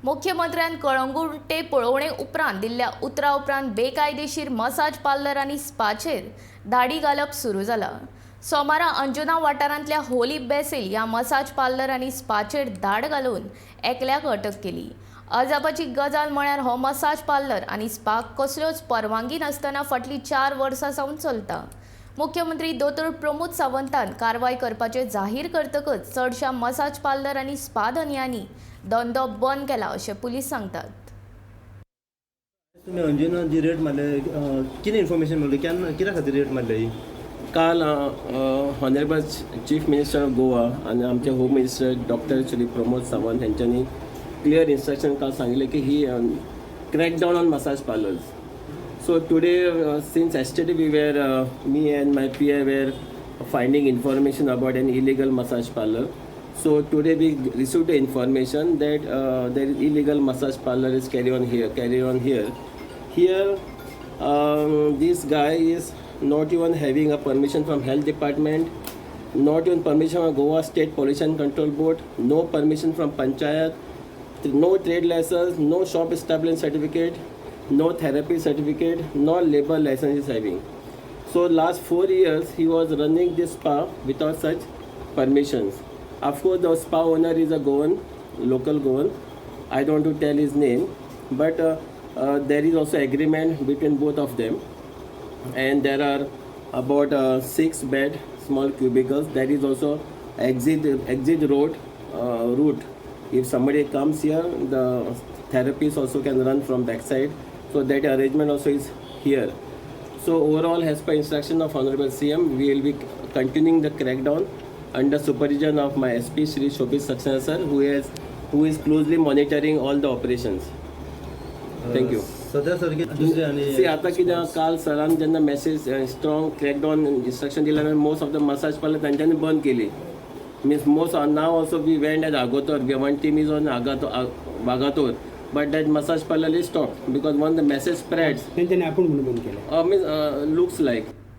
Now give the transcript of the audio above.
मुख्यमंत्र्यान कळंगुटे पळोवणे उपरांत दिल्ल्या उतरा उपरांत बेकायदेशीर मसाज पार्लर आनी स्पाचेर धाडी घालप सुरू जाला। सोमारा अंजुना वाठारांतल्या होली बेसिल ह्या मसाज पार्लर आनी स्पाचेर धाड घालून एकल्याक अटक केली। अजापाची गजाल म्हळ्यार हो मसाज पार्लर आनी स्पा कसल्योच परवानगी नासतना फाटलीं 4 वर्सां सावन चलता। मुख्यमंत्री दोतोर प्रमोद सावंतान कारवाय करपाचे जाहीर करतकच चडशा मसाज पार्लर आनी स्पा धन्यांनी धंदो बंद केला अशें पुलीस सांगतात। तुम्ही अंजुना जी रेट मारले कितें इन्फॉर्मेशन मेळ्ळी कित्या खातीर रेट मारले ही? काल honourable chief minister of Goa आणि आमचे home minister doctor Shri Pramod Sawant यांच्यानी क्लियर इन्स्ट्रक्शन काल सांगितले की ही crackdown on massage parlours. So today, since yesterday we were, me and my PA were finding information about an illegal massage parlor. So today we received the information that there is illegal massage parlor is carry on here. Here, this guy is not even having a permission from health department, not even permission from Goa State Pollution Control Board, no permission from Panchayat, no trade license, no shop establishment certificate, no therapy certificate, no labor license is having. So last 4 years he was running this spa without such permissions. Of course the spa owner is a Goan, local Goan. I don't want to tell his name, but there is also agreement between both of them, and there are about 6 bed small cubicles. There is also exit route. If somebody comes here, the therapists also can run from backside. So that arrangement also is here. So overall, as per instruction of Honorable CM, we will be continuing the crackdown under supervision of my SP Shri Shobhit Saxena sir, who is closely monitoring all the operations. Thank you. सध्या सारखी दुसरे आणि See, आता कितें काल सरान जेन्ना message strong crackdown instruction दिल्यानंतर most of the massage parlour तांच्यांनी बंद केली. Means most now also we went at Agator, one team is on Agator, but that massage parlor is stopped because when the message spreads, त्यांच्यानी आपण म्हणून बंद केलं. looks like